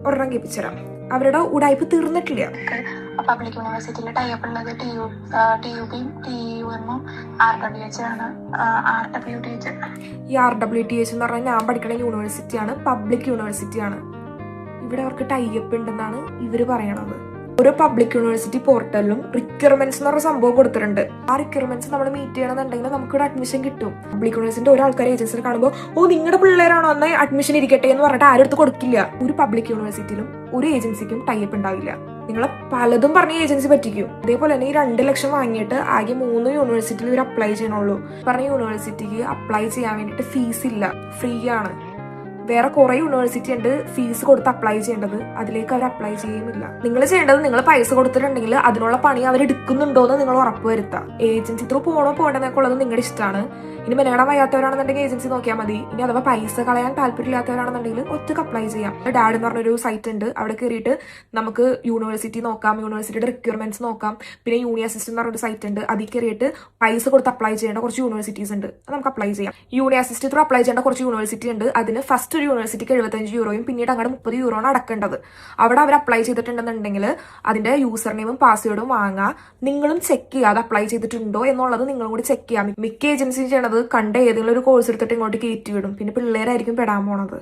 ഒരെണ്ണം കേൾപ്പിച്ചുതരാം. അവരുടെ ഉടായ്പ തീർന്നിട്ടില്ല. പബ്ലിക് യൂണിവേഴ്സിറ്റിയിൽ ടൈപ്പ് ഉള്ളത് TUBയും TUMഉം RWTH ആണ്. ഈ RWTH എന്ന് പറഞ്ഞാൽ ഞാൻ പഠിക്കുന്ന യൂണിവേഴ്സിറ്റിയാണ്, പബ്ലിക് യൂണിവേഴ്സിറ്റിയാണ്. ഇവിടെ അവർക്ക് ടൈപ്പ് ഉണ്ടെന്നാണ് ഇവർ പറയണത്. ഓരോ പബ്ലിക് യൂണിവേഴ്സിറ്റി പോർട്ടലിലും റിക്വയർമെന്റ്സ് എന്ന് പറഞ്ഞ സംഭവം കൊടുത്തിട്ടുണ്ട്. ആ റിക്വയർമെന്റ്സ് നമ്മൾ മീറ്റ് ചെയ്യണമെന്നുണ്ടെങ്കിൽ നമുക്ക് ഇവിടെ അഡ്മിഷൻ കിട്ടും. പബ്ലിക് യൂണിവേഴ്സിറ്റി ഓരോ ആൾക്കാർ ഏജൻസിയിൽ കാണുമ്പോൾ നിങ്ങളുടെ പിള്ളേരാണോ അന്ന് അഡ്മിഷൻ ഇരിക്കട്ടെ എന്ന് പറഞ്ഞിട്ട് ആരും അടുത്ത് കൊടുക്കില്ല. ഒരു പബ്ലിക് യൂണിവേഴ്സിറ്റിയിലും ഒരു ഏജൻസിക്കും ടൈപ്പ് ഉണ്ടാവില്ല. നിങ്ങൾ പലതും പറഞ്ഞ ഏജൻസി പറ്റിക്കും. അതേപോലെ തന്നെ ഈ 2 ലക്ഷം വാങ്ങിയിട്ട് ആകെ 3 യൂണിവേഴ്സിറ്റിയിൽ ഇവർ അപ്ലൈ ചെയ്യണുള്ളൂ. പറഞ്ഞ യൂണിവേഴ്സിറ്റിക്ക് അപ്ലൈ ചെയ്യാൻ വേണ്ടിയിട്ട് ഫീസ് ഇല്ല, ഫ്രീ ആണ്. വേറെ കുറെ യൂണിവേഴ്സിറ്റി ഉണ്ട് ഫീസ് കൊടുത്ത് അപ്ലൈ ചെയ്യേണ്ടത്, അതിലേക്ക് അവർ അപ്ലൈ ചെയ്യുന്നില്ല. നിങ്ങൾ ചെയ്യേണ്ടത്, നിങ്ങൾ പൈസ കൊടുത്തിട്ടുണ്ടെങ്കിൽ അതിനുള്ള പണി അവർ എടുക്കുന്നുണ്ടോ എന്ന് നിങ്ങൾ ഉറപ്പുവരുത്താം. ഏജൻസി ത്രൂ പോകേണ്ടതൊക്കെ ഉള്ളത് നിങ്ങളുടെ ഇഷ്ടമാണ്. ഇനി മെനയാടാൻ വയ്യാത്തവരാണെന്നുണ്ടെങ്കിൽ ഏജൻസി നോക്കിയാൽ മതി. ഇനി അഥവാ പൈസ കളയാൻ താല്പര്യമില്ലാത്തവരാണെന്നുണ്ടെങ്കിൽ ഒറ്റക്ക് അപ്ലൈ ചെയ്യാം. ഡാഡ് എന്ന് പറഞ്ഞൊരു സൈറ്റ് ഉണ്ട്, അവിടെ കയറിയിട്ട് നമുക്ക് യൂണിവേഴ്സിറ്റി നോക്കാം, യൂണിവേഴ്സിറ്റിയുടെ റിക്വയർമെന്റ്സ് നോക്കാം. പിന്നെ യൂണി അസിസ്റ്റന്റ് എന്ന് പറഞ്ഞൊരു സൈറ്റ് ഉണ്ട്, അതിൽ കയറിയിട്ട് പൈസ കൊടുത്ത് അപ്ലൈ ചെയ്യേണ്ട കുറച്ച് യൂണിവേഴ്സിറ്റീസ് ഉണ്ട്, അത് നമുക്ക് അപ്ലൈ ചെയ്യാം. യൂണി അസിസ്റ്റന്റ് ത്രൂ അപ്ലൈ ചെയ്യേണ്ട കുറച്ച് യൂണിവേഴ്സിറ്റി ഉണ്ട്. അതിന് ഫസ്റ്റ് ഒരു യൂണിവേഴ്സിറ്റിക്ക് 75 യൂറോയും പിന്നീട് അങ്ങോട്ട് 30 യൂറോയാണ് അടക്കേണ്ടത്. അവിടെ അവർ അപ്ലൈ ചെയ്തിട്ടുണ്ടെന്നുണ്ടെങ്കിൽ അതിന്റെ യൂസർ നെയിമും പാസ്വേഡും വാങ്ങാം. നിങ്ങളും ചെക്ക് ചെയ്യുക അത് അപ്ലൈ ചെയ്തിട്ടുണ്ടോ എന്നുള്ളത് നിങ്ങളും കൂടി ചെക്ക് ചെയ്യാം. മിക്ക ഏജൻസി ചെയ്യണത് കണ്ട ഏതെങ്കിലും ഒരു കോഴ്സ് എടുത്തിട്ട് ഇങ്ങോട്ട് കയറ്റി വിടും, പിന്നെ പിള്ളേരായിരിക്കും പെടാൻ പോണത്.